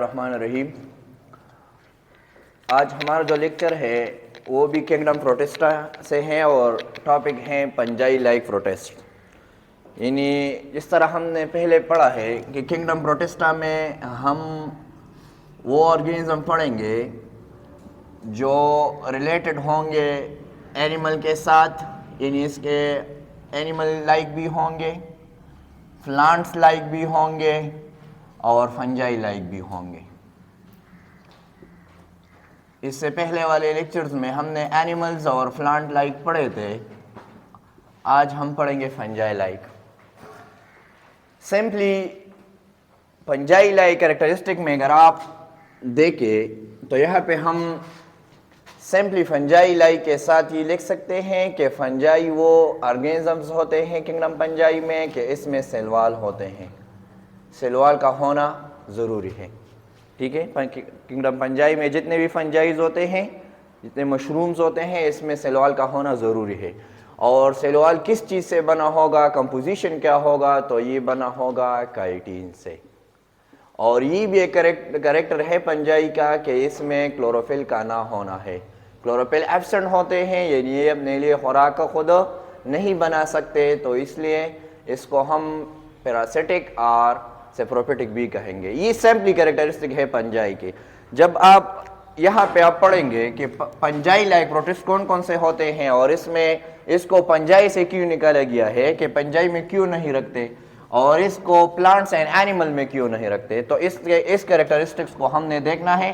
बिस्मिल्लाहिर्रहमानिर्रहीम। आज हमारा जो लेक्चर है वो भी किंगडम प्रोटेस्टा से है और टॉपिक है पंजाई लाइक प्रोटेस्ट। यानी जिस तरह हमने पहले पढ़ा है कि किंगडम प्रोटेस्टा में हम वो ऑर्गेनिज्म पढ़ेंगे जो रिलेटेड होंगे एनिमल के साथ, यानी इसके एनिमल लाइक भी होंगे, प्लांट्स लाइक भी होंगे और फंजाई लाइक भी होंगे। इससे पहले वाले लेक्चर्स में हमने एनिमल्स और प्लांट लाइक पढ़े थे, आज हम पढ़ेंगे fungi like. Simply fungi like characteristic में अगर आप देखें तो यहाँ पे हम सिंपली फंजाई लाइक के साथ ये लिख सकते हैं कि फंजाई वो ऑर्गेनिजम्स होते हैं किंगडम पंजाई में कि इसमें सेलवाल होते हैं। सेलवाल का होना ज़रूरी है, ठीक है। किंगडम पंजाई में जितने भी फंजाइज होते हैं, जितने मशरूम्स होते हैं, इसमें सेलवाल का होना ज़रूरी है। और सेलवाल किस चीज़ से बना होगा, कंपोजिशन क्या होगा, तो ये बना होगा काइटिन से। और ये भी एक करेक्टर है पंजाई का कि इसमें क्लोरोफिल का ना होना है। क्लोरोफिल एब्सेंट होते हैं, यानी ये अपने लिए खुराक खुद नहीं बना सकते, तो इसलिए इसको हम पैरासिटिक और सेप्रोफिटिक भी कहेंगे। ये सिंपली कैरेक्टरिस्टिक है पंजाई के। जब आप यहाँ पे आप पढ़ेंगे कि पंजाई लाइक प्रोटिस्ट कौन कौन से होते हैं और इसमें इसको पंजाई से क्यों निकाला गया है, कि पंजाई में क्यों नहीं रखते और इसको प्लांट्स एंड एनिमल में क्यों नहीं रखते, तो इस कैरेक्टरिस्टिक्स को हमने देखना है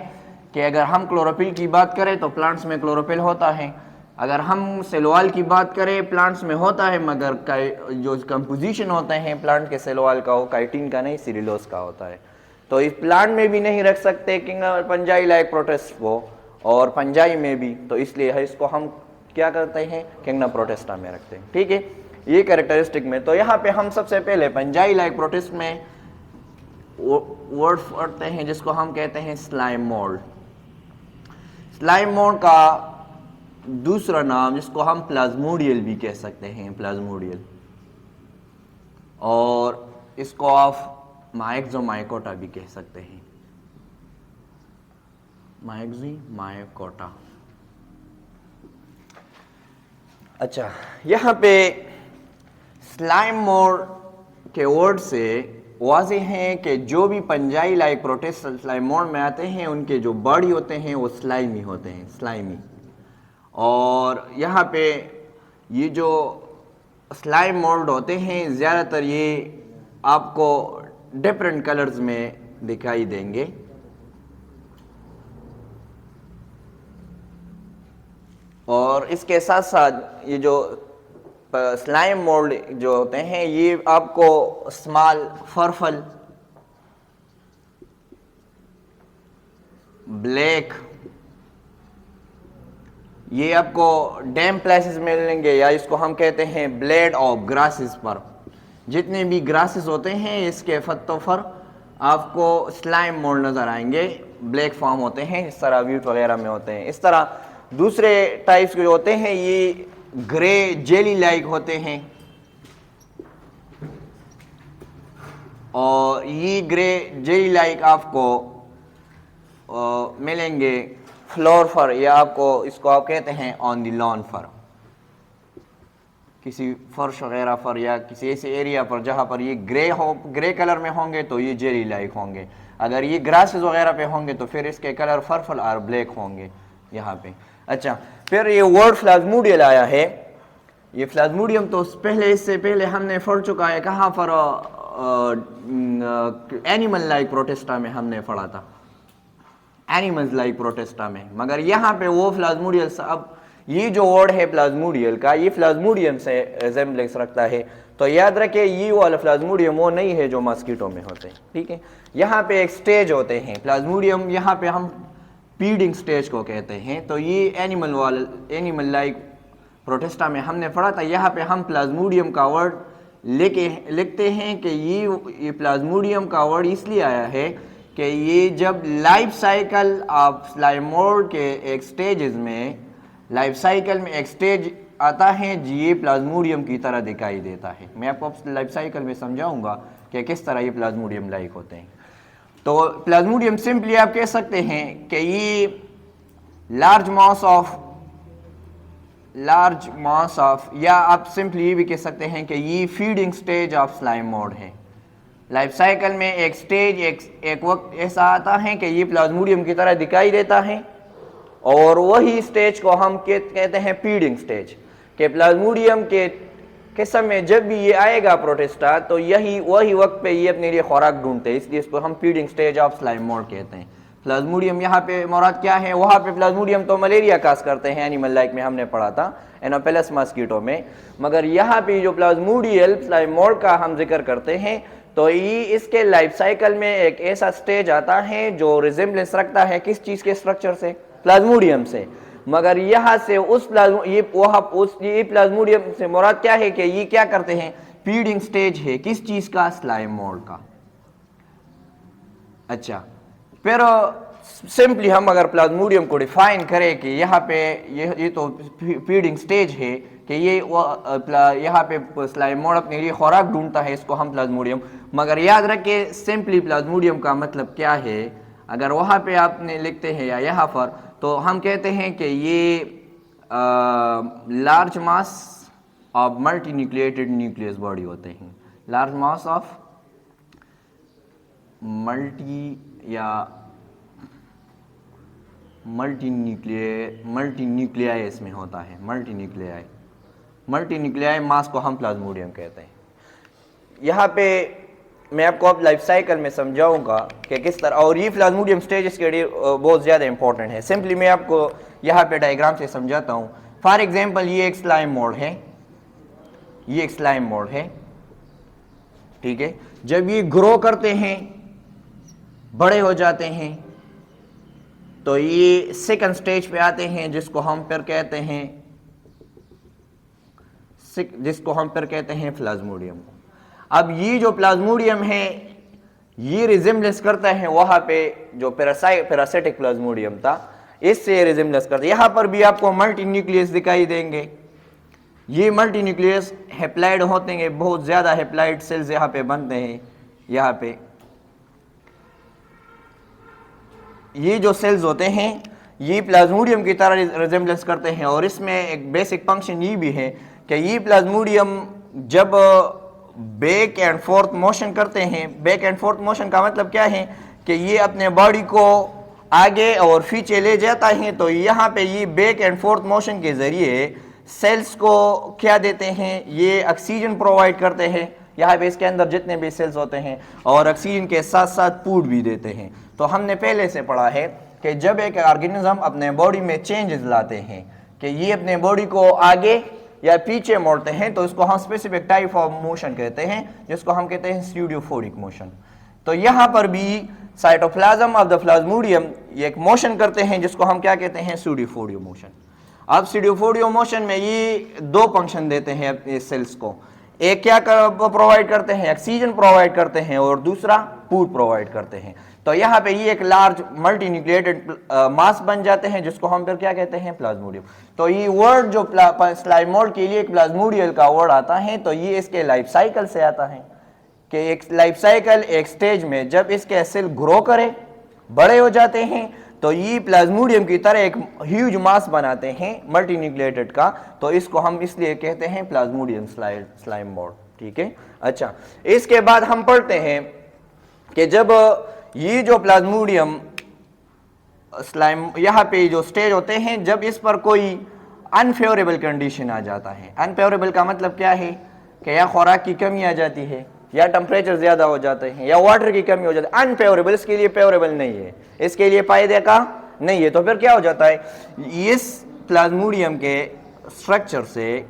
कि अगर हम क्लोरोफिल की बात करें तो प्लांट्स में क्लोरोफिल होता है, अगर हम सेलवाल की बात करें प्लांट्स में होता है, मगर जो कंपोजिशन होते हैं प्लांट के सेलवाल का वो काइटिन का नहीं, सिरिलोस का होता है। तो इस प्लांट में भी नहीं रख सकते किंगडम पंजाई लाइक प्रोटेस्ट को, और पंजाई में भी, तो इसलिए इसको हम क्या करते हैं, किंगडम प्रोटेस्टा में रखते हैं, ठीक है। ये कैरेक्टरिस्टिक में तो यहाँ पे हम सबसे पहले पंजाई लाइक प्रोटेस्ट में वर्ड पढ़ते हैं जिसको हम कहते हैं स्लाइम मोल्ड। स्लाइम मोल्ड का दूसरा नाम जिसको हम प्लाज्मोडियल भी कह सकते हैं, प्लाज्मोडियल, और इसको आप माइक्सोमाइकोटा भी कह सकते हैं, माइक्सोमाइकोटा। अच्छा, यहाँ पे स्लाइम मोल्ड के वर्ड से वाज़ेह है कि जो भी पंजाई लाइक प्रोटेस्ट स्लाइम मोल्ड में आते हैं उनके जो बॉडी होते हैं वो स्लाइमी होते हैं, स्लाइमी। और यहाँ पे ये जो स्लाइम मोल्ड होते हैं ज़्यादातर ये आपको डिफरेंट कलर्स में दिखाई देंगे। और इसके साथ साथ ये जो स्लाइम मोल्ड जो होते हैं ये आपको स्मॉल फर्फल, ब्लैक, ये आपको डैम प्लेसेस में मिलेंगे, या इसको हम कहते हैं ब्लेड ऑफ ग्रासेस पर। जितने भी ग्रासेस होते हैं इसके पत्तों पर आपको स्लाइम मोल्ड नज़र आएंगे, ब्लैक फॉर्म होते हैं, इस तरह व्यूट वगैरह में होते हैं। इस तरह दूसरे टाइप्स के होते हैं ये ग्रे जेली लाइक होते हैं, और ये ग्रे जेली लाइक आपको मिलेंगे फ्लोर पर, या आपको इसको आप कहते हैं ऑन द लॉन पर, किसी फर्श वगैरह पर या किसी ऐसे एरिया पर जहाँ पर ये ग्रे कलर में होंगे तो ये जेली लाइक होंगे। अगर ये ग्रासेस वगैरह पे होंगे तो फिर इसके कलर पर्पल और ब्लैक होंगे यहाँ पे। अच्छा, फिर ये वर्ड प्लाज्मोडियल आया है। ये प्लाज्मोडियम तो इससे पहले हमने पढ़ चुका है, कहाँ पर, एनिमल लाइक प्रोटेस्टा में हमने पढ़ा था, एनिमल्स लाइक प्रोटेस्टा में। मगर यहाँ पे वो प्लाज्मोडियल, अब ये जो वर्ड है प्लाज्मोडियल का, ये प्लाज्मोडियम से रिजेम्बलेंस रखता है, तो याद रखें ये वाला प्लाज्मोडियम वो नहीं है जो मस्कीटो में होते हैं, ठीक है। यहाँ पे एक स्टेज होते हैं प्लाज्मोडियम, यहाँ पे हम फीडिंग स्टेज को कहते हैं। तो ये एनिमल लाइक प्रोटेस्टा में हमने पढ़ा था। यहाँ पे हम प्लाज्मोडियम का वर्ड लिखते हैं कि ये प्लाज्मोडियम का वर्ड इसलिए आया है कि ये जब life cycle of slime mould के एक स्टेजेस में, लाइफ साइकिल में एक स्टेज आता है ये प्लाज्मोडियम की तरह दिखाई देता है। मैं आपको लाइफ साइकिल में समझाऊंगा कि किस तरह ये प्लाज्मोडियम लाइक होते हैं। तो प्लाज्मोडियम सिंपली आप कह सकते हैं कि ये लार्ज मास ऑफ, या आप सिंपली ये भी कह सकते हैं कि ये feeding stage of slime mode है। लाइफ साइकिल में एक स्टेज, एक वक्त ऐसा आता है कि ये प्लाज्मोडियम की तरह दिखाई देता है, और वही स्टेज को हम कहते हैं फीडिंग स्टेज। के प्लाज्मोडियम के किस्म में जब भी ये आएगा प्रोटिस्टा, तो वही वक्त पे ये अपने लिए खुराक ढूंढते हैं, इसलिए इसको हम feeding stage of slime mode कहते हैं। प्लाज्मोडियम यहाँ पे मुराद क्या है, वहाँ पे प्लाज्मोडियम तो मलेरिया काज करते हैं, एनिमल लाइक में हमने पढ़ा था एनोफिलस मस्कीटो में, मगर यहाँ पे जो प्लाज्मोडियल स्लाइम मोड का हम जिक्र करते हैं, तो ये इसके लाइफ साइकिल में एक ऐसा स्टेज आता है जो रिजेम्बलेंस रखता है किस चीज़ के स्ट्रक्चर से, प्लाज्मोडियम से। मगर यहाँ से ये प्लाज्मोडियम से मुराद क्या है कि ये क्या करते हैं, फीडिंग स्टेज है किस चीज़ का, स्लाइम मोड का। अच्छा, फिर सिंपली हम अगर प्लाज्मोडियम को डिफाइन करें कि यहाँ पे ये तो फीडिंग स्टेज है कि ये यहाँ पे स्लाइम मोड अपने लिए खुराक ढूंढता है, इसको हम प्लाज्मोडियम, मगर याद रखें सिंपली प्लाज्मोडियम का मतलब क्या है। अगर वहाँ पे आपने लिखते हैं या यहाँ पर, तो हम कहते हैं कि ये large mass of multi nucleated nucleus body होते हैं, large mass of multi nuclei इसमें होता है, मल्टी न्यूक्लियाई मास को हम प्लाज्मोडियम कहते हैं। यहाँ पे मैं आपको अब लाइफ साइकिल में समझाऊंगा कि किस तरह, और ये प्लाज्मोडियम स्टेजेस के लिए बहुत ज़्यादा इंपॉर्टेंट है। सिंपली मैं आपको यहाँ पे डायग्राम से समझाता हूँ। फॉर एग्जांपल ये एक स्लाइम मोड है, ठीक है। जब ये ग्रो करते हैं, बड़े हो जाते हैं, तो ये सेकंड स्टेज पे आते हैं जिसको हम फिर कहते हैं प्लाज्मोडियम। अब ये जो प्लाज्मोडियम है ये रिजेम्बलेंस करता है वहाँ पे जो पैरासिटिक प्लाज्मोडियम था, इससे रिजेम्बलेंस करता है। यहाँ पर भी आपको मल्टी न्यूक्लियस दिखाई देंगे, ये मल्टी न्यूक्लियस हेप्लाइड होते हैं, बहुत ज़्यादा हेप्लाइड सेल्स यहाँ पे बनते हैं। यहाँ पे ये जो सेल्स होते हैं ये प्लाज्मोडियम की तरह रिजेम्बलेंस करते हैं, और इसमें एक बेसिक फंक्शन ये भी है कि ये प्लाज्मोडियम जब बैक एंड फोर्थ मोशन करते हैं, बैक एंड फोर्थ मोशन का मतलब क्या है कि ये अपने बॉडी को आगे और पीछे ले जाता है, तो यहाँ पे ये बैक एंड फोर्थ मोशन के ज़रिए सेल्स को क्या देते हैं, ये ऑक्सीजन प्रोवाइड करते हैं यहाँ पे इसके अंदर जितने भी सेल्स होते हैं, और ऑक्सीजन के साथ साथ फूड भी देते हैं। तो हमने पहले से पढ़ा है कि जब एक ऑर्गेनिज्म अपने बॉडी में चेंजेस लाते हैं कि ये अपने बॉडी को आगे या पीछे मोड़ते हैं, तो इसको हम स्पेसिफिक टाइप ऑफ मोशन कहते हैं, जिसको हम कहते हैं स्यूडोफोरिक मोशन। तो यहाँ पर भी साइटोप्लाज्म ऑफ द प्लाज्मोडियम ये एक मोशन करते हैं जिसको हम क्या कहते हैं, स्यूडोफोरियो मोशन। अब स्यूडोफोरियो मोशन में ये दो फंक्शन देते हैं अपने सेल्स को, एक क्या प्रोवाइड करते हैं, ऑक्सीजन प्रोवाइड करते हैं, और दूसरा फूड प्रोवाइड करते हैं। तो यहाँ पे ये एक लार्ज मल्टी न्यूक्लिएटेड मास बन जाते हैं जिसको हम फिर क्या कहते हैं, प्लाज्मोडियम। तो ये वर्ड जो स्लाइम मोड के लिए एक प्लाज्मोडियल का वर्ड आता है, तो ये इसके लाइफ साइकिल से आता है कि एक लाइफ साइकिल एक स्टेज में जब इसके सेल ग्रो करे, बड़े हो जाते हैं, तो ये प्लाज्मोडियम की तरह एक ह्यूज मास बनाते हैं मल्टी न्यूक्लिएटेड का, तो इसको हम इसलिए कहते हैं प्लाज्मोडियम स्लाइम मोड, ठीक है। अच्छा, इसके बाद हम पढ़ते हैं कि जब ये जो प्लाज्मोडियम स्लाइम यहाँ पे जो स्टेज होते हैं, जब इस पर कोई अनफेवरेबल कंडीशन आ जाता है, अनफेवरेबल का मतलब क्या है कि या खुराक की कमी आ जाती है, या टेम्परेचर ज्यादा हो जाते हैं, या वाटर की कमी हो जाती है, अनफेवरेबल, इसके लिए फेवरेबल नहीं है, इसके लिए फायदे का नहीं है। तो फिर क्या हो जाता है, इस प्लाज्मोडियम के स्ट्रक्चर से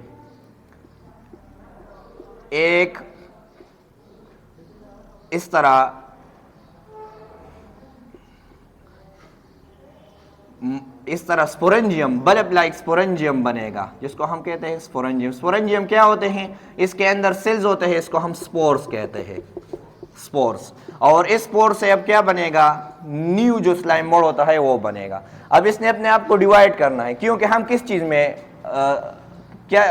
एक इस तरह स्पोरेंजियम, बल्ब लाइक स्पोरेंजियम बनेगा, जिसको हम कहते हैं स्पोरेंजियम। स्पोरेंजियम क्या होते हैं, इसके अंदर सेल्स होते हैं, इसको हम स्पोर्स कहते हैं, स्पोर्स। और इस स्पोर से अब क्या बनेगा, न्यू जो स्लाइम मोड होता है वो बनेगा। अब इसने अपने आप को डिवाइड करना है, क्योंकि हम किस चीज में क्या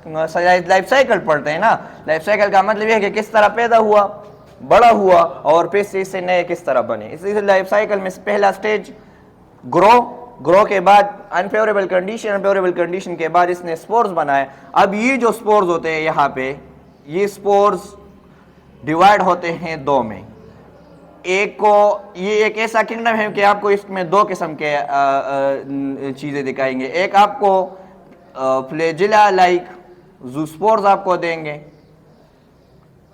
लाइफ साइकिल पढ़ते हैं ना, लाइफ साइकिल का मतलब यह है कि किस तरह पैदा हुआ, बड़ा हुआ और फिर से इससे नए किस तरह बने। इसी लाइफ साइकिल में पहला स्टेज ग्रो के बाद अनफेवरेबल कंडीशन के बाद इसने स्पोर्स बनाए। अब ये जो स्पोर्स होते हैं यहाँ पे, ये स्पोर्स डिवाइड होते हैं दो में। एक को ये एक ऐसा किंगडम है कि आपको इसमें दो किस्म के चीज़ें दिखाएंगे। एक आपको फ्लैजिला लाइक जूस्पोर्स आपको देंगे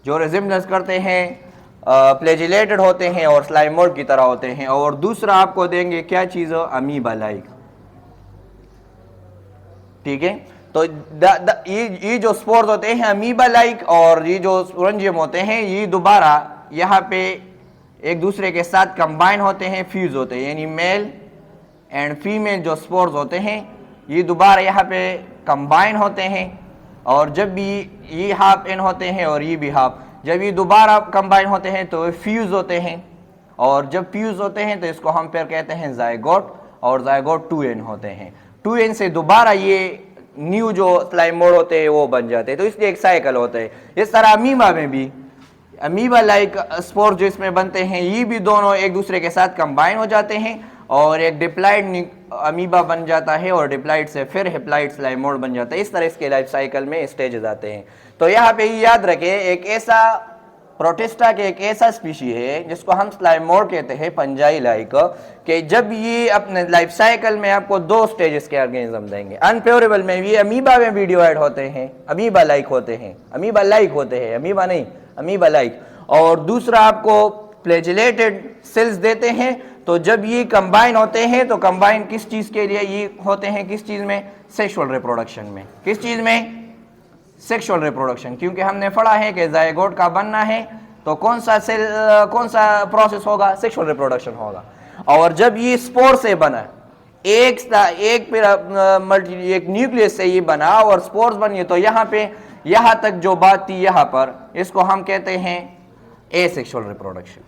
जो रिजेम्बलेंस करते हैं, फ्लैजिलेटेड होते हैं और स्लाइम मोल्ड की तरह होते हैं। और दूसरा आपको देंगे क्या चीज़, अमीबा लाइक। ठीक है, तो ये जो स्पोर्स होते हैं अमीबा लाइक और ये जो स्पोरेंजियम होते हैं, ये दोबारा यहाँ पे एक दूसरे के साथ कंबाइन होते हैं, फ्यूज होते हैं, यानी मेल एंड फीमेल जो स्पोर्स होते हैं ये दोबारा यहाँ पे कंबाइन होते हैं। और जब भी ये हाफ एन होते हैं और ये भी हाफ, जब ये दोबारा कंबाइन होते हैं तो ये फ्यूज होते हैं। और जब फ्यूज होते हैं तो इसको हम फिर कहते हैं जायगोट, और जायगोट 2n होते हैं। 2n से दोबारा ये न्यू जो स्लाइम मोड होते हैं वो बन जाते हैं। तो इसलिए एक साइकिल होता है। इस तरह अमीबा में भी अमीबा लाइक स्पोर जो इसमें बनते हैं, ये भी दोनों एक दूसरे के साथ कंबाइन हो जाते हैं और एक डिप्लाइड अमीबा बन जाता है और डिप्लाइड से फिर हेप्लाइड स्लाइम मोड बन जाता है। इस तरह इसके लाइफ साइकिल में स्टेजेस आते हैं। तो यहाँ पे याद रखें, एक ऐसा प्रोटिस्टा के एक ऐसा स्पीशी है जिसको हम स्लाइम मोड कहते हैं, पंजाई लाइक, कि जब ये अपने लाइफ साइकिल में आपको दो स्टेजेस के ऑर्गेनिज्म देंगे। अनफेवरेबल में भी अमीबा में भी डिवाइड होते हैं, अमीबा लाइक होते हैं, अमीबा लाइक होते हैं, अमीबा नहीं, अमीबा लाइक। और दूसरा आपको फ्लैजिलेटेड सेल्स देते हैं। तो जब ये कंबाइन होते हैं तो कंबाइन किस चीज के लिए ये होते हैं, किस चीज में, सेक्सुअल रिप्रोडक्शन में। किस चीज में, सेक्सुअल रिप्रोडक्शन। क्योंकि हमने पढ़ा है कि जायगोट का बनना है तो कौन सा सेल, कौन सा प्रोसेस होगा, सेक्सुअल रिप्रोडक्शन होगा। और जब ये स्पोर से बना, एक न्यूक्लियस से ये बना और स्पोर्स बनी, तो यहाँ पे यहाँ तक जो बात थी यहाँ पर, इसको हम कहते हैं एसेक्सुअल रिप्रोडक्शन।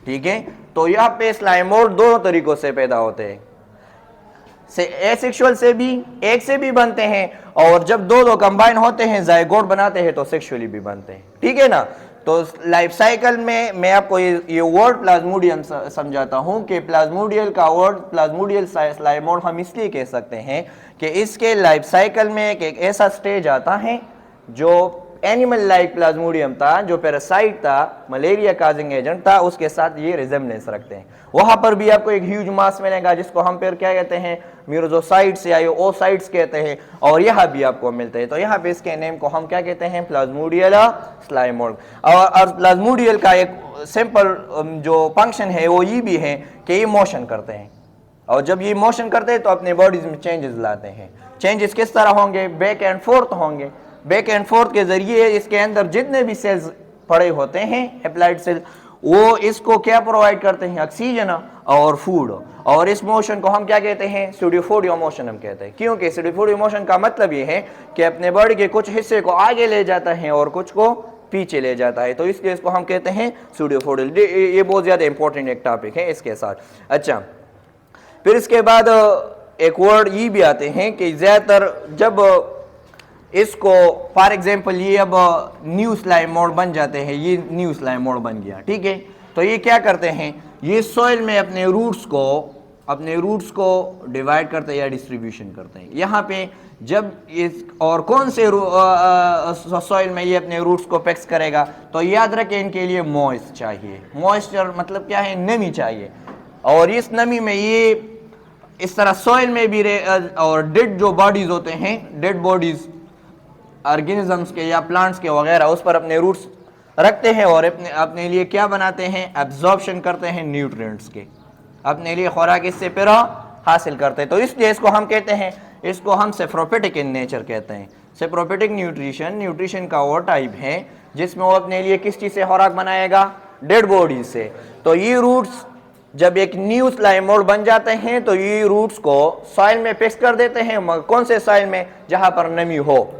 ठीक है, तो यहाँ पे स्लाइम मोड दोनों तरीकों से पैदा होते हैं, एसेक्सुअल से भी, एक से भी बनते हैं, और जब दो कंबाइन होते हैं जायगोट बनाते हैं तो सेक्सुअली भी बनते हैं। ठीक है ना। तो लाइफ साइकिल में मैं आपको ये वर्ड प्लाज्मोडियम समझाता हूं कि प्लाज्मोडियल का वर्ड, प्लाज्मोडियल स्लाइम मोड हम इसलिए कह सकते हैं कि इसके लाइफ साइकिल में एक ऐसा स्टेज आता है जो एनिमल लाइक प्लाज्मोडियम था, जो पैरासाइट था, मलेरिया काजिंग एजेंट था, उसके साथ ये रिजेम्बलेंस रखते हैं। वहां पर भी आपको एक ह्यूज मास मिलेगा जिसको हम फिर क्या कहते हैं, म्यूरोसाइट्स या ओसाइट्स कहते हैं, और यहाँ भी आपको मिलते हैं। तो यहाँ पे इसके नेम को हम क्या कहते हैं, प्लाज्मोडियल स्लाइम मोड। और प्लाज्मोडियल का एक सिंपल जो फंक्शन है वो ये भी है कि ये मोशन करते हैं, और जब ये मोशन करते हैं तो अपने बॉडीज में चेंजेस लाते हैं। चेंजेस किस तरह होंगे, बैक एंड फोर्थ होंगे। बैक एंड फोर्थ के जरिए इसके अंदर जितने भी सेल्स पड़े होते हैं, हेप्लाइड सेल, वो इसको क्या प्रोवाइड करते हैं, ऑक्सीजन और फूड। और इस मोशन को हम क्या कहते हैं, स्यूडोफोडियो मोशन हम कहते हैं। क्योंकि स्यूडोफोडियो मोशन का मतलब ये है कि अपने बॉडी के कुछ हिस्से को आगे ले जाता है और कुछ को पीछे ले जाता है, तो इसलिए इसको हम कहते हैं स्यूडोफोडियल। ये बहुत ज्यादा इंपॉर्टेंट एक टॉपिक है इसके साथ। अच्छा, फिर इसके बाद एक वर्ड ये भी आते हैं कि ज्यादातर जब इसको फॉर एग्जाम्पल ये अब न्यू स्लाइम मोड बन जाते हैं, ये न्यू स्लाइम मोड बन गया, ठीक है, तो ये क्या करते हैं, ये सॉइल में अपने रूट्स को डिवाइड करते हैं या डिस्ट्रीब्यूशन करते हैं। यहाँ पे जब इस और कौन से सॉइल में ये अपने रूट्स को फिक्स करेगा, तो याद रखें इनके लिए मॉइस्ट चाहिए। मॉइस्चर मतलब क्या है, नमी चाहिए। और इस नमी में ये इस तरह सॉइल में भी और डेड जो बॉडीज होते हैं, डेड बॉडीज ऑर्गेनिजम्स के या प्लांट्स के वगैरह, उस पर अपने रूट्स रखते हैं और अपने लिए क्या बनाते हैं, एब्जॉर्प्शन करते हैं न्यूट्रिएंट्स के, अपने लिए खुराक इससे फिर हासिल करते हैं। तो इसलिए इसको हम कहते हैं, इसको हम सेफ्रोफिटिक इन नेचर कहते हैं। सेफ्रोफिटिक न्यूट्रिशन का वो टाइप है जिसमें वो अपने लिए किस चीज़ से खुराक बनाएगा, डेड बॉडीज से। तो ये रूट्स जब एक न्यू स्लाइम मोड बन जाते हैं तो ये रूट्स को सॉइल में फिक्स कर देते हैं। कौन से सॉइल में, जहां पर नमी हो,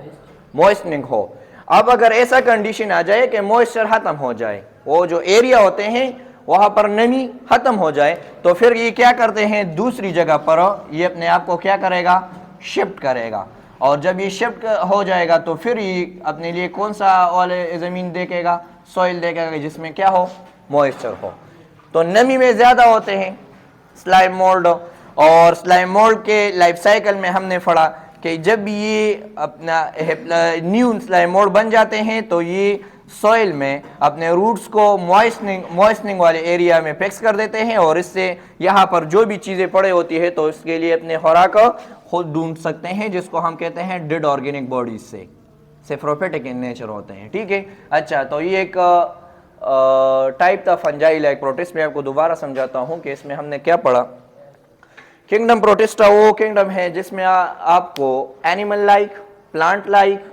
मॉइस्टनिंग हो। अब अगर ऐसा कंडीशन आ जाए कि मॉइस्चर खत्म हो जाए, वो जो एरिया होते हैं वहां पर नमी खत्म हो जाए, तो फिर ये क्या करते हैं, दूसरी जगह पर ये अपने आप को क्या करेगा, शिफ्ट करेगा। और जब ये शिफ्ट हो जाएगा तो फिर ये अपने लिए कौन सा वाले ज़मीन देखेगा, सॉइल देगा जिसमें क्या हो, मॉइस्चर हो। तो नमी में ज्यादा होते हैं स्लाइम मोल्ड, और स्लाइम मोल्ड के लाइफ साइकिल में हमने पढ़ा कि जब ये अपना न्यू स्लाइम मोल्ड बन जाते हैं तो ये सॉइल में अपने रूट्स को मॉइस्टनिंग वाले एरिया में फिक्स कर देते हैं, और इससे यहाँ पर जो भी चीज़ें पड़े होती है तो इसके लिए अपने खुराक खुद ढूंढ सकते हैं, जिसको हम कहते हैं डेड ऑर्गेनिक बॉडीज से सेफ्रोफिटिक इन नेचर होते हैं। ठीक है, अच्छा, तो ये एक टाइप था फंजाई लाइक प्रोटिस्ट। मैं आपको दोबारा समझाता हूँ कि इसमें हमने क्या पढ़ा। किंगडम प्रोटिस्टा वो किंगडम है जिसमें आपको एनिमल लाइक, प्लांट लाइक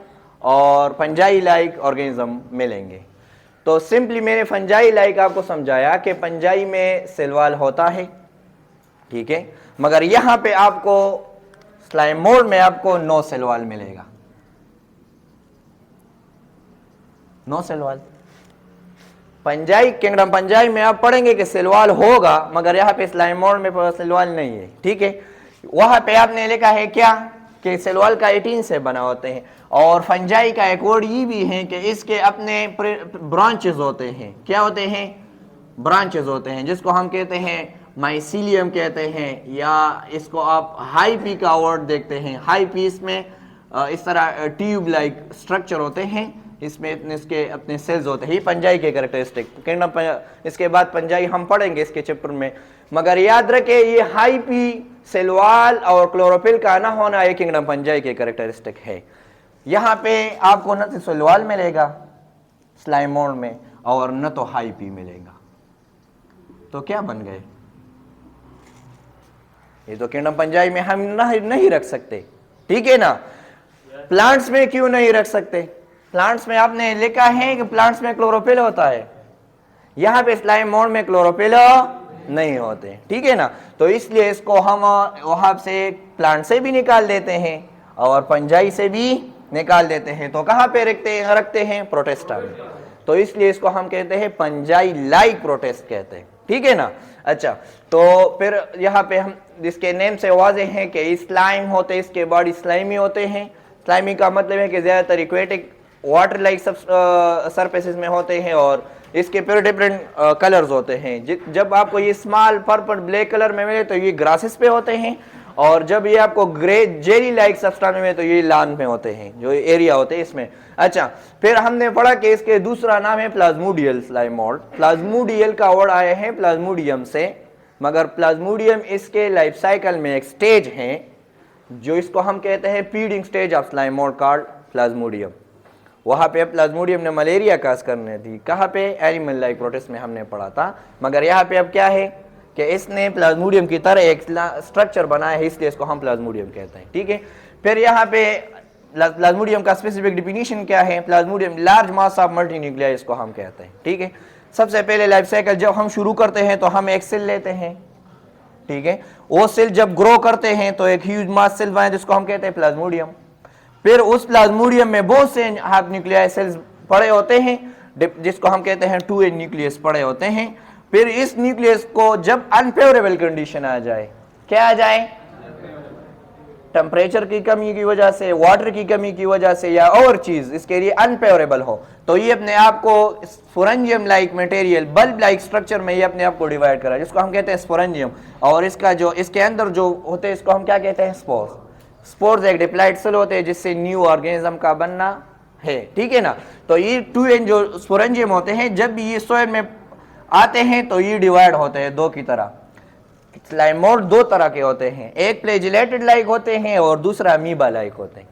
और फंजाई लाइक ऑर्गेनिज्म मिलेंगे। तो सिंपली मैंने फंजाई लाइक आपको समझाया कि फंजाई में सेल वॉल होता है, ठीक है, मगर यहां पे आपको स्लाइम मोल्ड में आपको नो सेल वॉल मिलेगा, नो सेल वॉल। पंजाई किंगडम पंजाई में आप पढ़ेंगे कि सेल वॉल होगा, मगर यहाँ पे स्लाइम मोल्ड में सेल वॉल नहीं है। ठीक है, वहां पे आपने लिखा है क्या कि सेल वॉल का 18 से बना होते हैं। और फंजाई का एक वर्ड ये भी है कि इसके अपने ब्रांचेस होते हैं। क्या होते हैं? ब्रांचेस होते हैं, जिसको हम कहते हैं माइसीलियम कहते हैं, या इसको आप हाई पी का वर्ड देखते हैं। हाई पी इसमें इस तरह ट्यूब लाइक स्ट्रक्चर होते हैं, इसमें इसके अपने सेल्स होते हैं। ये पंजाई के कैरेक्टरिस्टिक किंगडम। इसके बाद पंजाई हम पढ़ेंगे इसके चैप्टर में, मगर याद रखें ये हाई पी, सेल वॉल और क्लोरोफिल का ना होना ये किंगडम पंजाई के कैरेक्टरिस्टिक है। यहाँ पे आपको न तो सेल वॉल मिलेगा स्लाइम मोल्ड में और न तो हाई पी मिलेगा। तो क्या बन गए? ये तो किंगडम पंजाई में हम नहीं रख सकते, ठीक है ना। प्लांट्स में क्यों नहीं रख सकते? प्लांट्स में आपने लिखा है कि प्लांट्स में क्लोरोफिल होता है, यहां पे स्लाइम मोल्ड में क्लोरोफिल नहीं होते, ठीक है ना। तो इसलिए इसको हम वहां से प्लांट से भी निकाल देते हैं और पंजाई से भी निकाल देते हैं। तो कहां पे रखते हैं? प्रोटिस्टा में। तो इसलिए इसको हम कहते हैं पंजाई लाइक प्रोटिस्ट कहते हैं, ठीक है ना। अच्छा, तो फिर यहाँ पे हम इसके नेम से वाज़ेह है कि स्लाइम होते, इसके बॉडी स्लाइमी होते हैं। स्लाइमी का मतलब है कि ज्यादातर इक्वेटिक वाटर लाइक सरफेसेस में होते हैं, और इसके फिर डिफरेंट कलर्स होते हैं। जब आपको ये स्मॉल पर्पल ब्लैक कलर में मिले तो ये ग्रासेस पे होते हैं, और जब ये आपको ग्रे जेली लाइक सब्सटेंस में तो ये लान में होते हैं, जो एरिया होते हैं इसमें। अच्छा, फिर हमने पढ़ा कि इसके दूसरा नाम है प्लाज्मोडियल स्लाइम मोल्ड। प्लाज्मोडियल का वर्ड आया है प्लाज्मोडियम से, मगर प्लाज्मोडियम इसके लाइफ साइकिल में एक स्टेज है जो इसको हम कहते हैं feeding stage of slime mould called Plasmodium. वहां पे प्लाज्मोडियम ने मलेरिया काज करने थी। कहाँ पे? एनिमल लाइक प्रोटिस्ट में हमने पढ़ा था। मगर यहाँ पे अब क्या है कि इसने प्लाज्मोडियम की तरह एक स्ट्रक्चर बनाया है, इसलिए इसको हम प्लाज्मोडियम कहते हैं, ठीक है। फिर यहाँ पे प्लाज्मोडियम का स्पेसिफिक डिफिनीशन क्या है? Plasmodium large mass of multi nuclei इसको हम कहते हैं, ठीक है। सबसे पहले लाइफ साइकिल जब हम शुरू करते हैं तो हम एक सेल लेते हैं, ठीक है। वो सेल जब ग्रो करते हैं तो एक ह्यूज मास सेल बने जिसको हम कहते हैं प्लाज्मोडियम। फिर उस प्लाज्मोडियम में बहुत से हाफ न्यूक्लियाई सेल्स पड़े होते हैं, जिसको हम कहते हैं 2A न्यूक्लियस पड़े होते हैं। फिर इस न्यूक्लियस को जब अनफेवरेबल कंडीशन आ जाए, क्या आ जाए? टेम्परेचर की कमी की वजह से, वाटर की कमी की वजह से, या और चीज इसके लिए अनफेवरेबल हो, तो ये अपने आप को sporangium like material, bulb like structure में ये अपने आप को डिवाइड करा, जिसको हम कहते हैं स्पोरेंजियम। और इसका जो इसके अंदर जो होते हैं इसको हम क्या कहते हैं? स्पोर्स। स्पोर्स एक डिप्लॉइड सेल होते हैं जिससे न्यू ऑर्गेनिज्म का बनना है, ठीक है ना। तो ये 2N जो स्पोरेंजियम होते हैं, जब भी ये सॉइल में आते हैं तो ये डिवाइड होते हैं दो की तरह। स्लाइम मोल्ड दो तरह के होते हैं, एक फ्लैजिलेटेड लाइक होते हैं और दूसरा अमीबा लाइक होते हैं।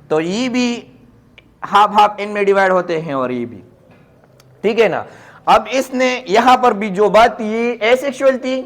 तो ये भी हाफ हाफ इनमें डिवाइड होते हैं और ये भी, ठीक है ना। अब इसने यहां पर भी जो बात थी ये एसेक्सुअल थी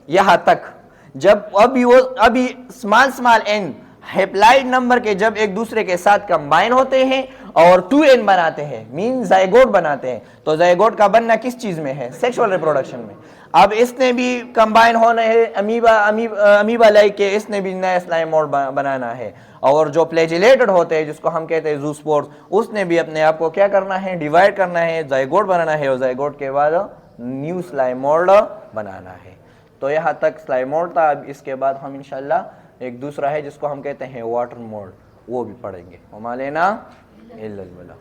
यहां तक, जब अभी स्मॉल एन हैप्लॉइड नंबर के जब एक दूसरे के साथ कंबाइन होते हैं और 2N बनाते हैं, मीन जायगोट बनाते हैं। तो जायगोट का बनना किस चीज में है? सेक्सुअल रिप्रोडक्शन में। अब इसने भी कंबाइन होना है अमीबा लाइक के, इसने भी नया स्लाइम मोल्ड बनाना है। और जो फ्लैजिलेटेड होते हैं जिसको हम कहते हैं ज़ूस्पोर्स, उसने भी अपने आप को क्या करना है? डिवाइड करना है, जायगोट बनाना है, और जायगोट के बाद न्यू स्लाइम मोल्ड बनाना है। तो यहाँ तक स्लाइम मोल्ड था। अब इसके बाद हम इंशाल्लाह एक दूसरा है जिसको हम कहते हैं वाटर मोल्ड, वो भी पढ़ेंगे। वमा लेना इल्लल बलाग।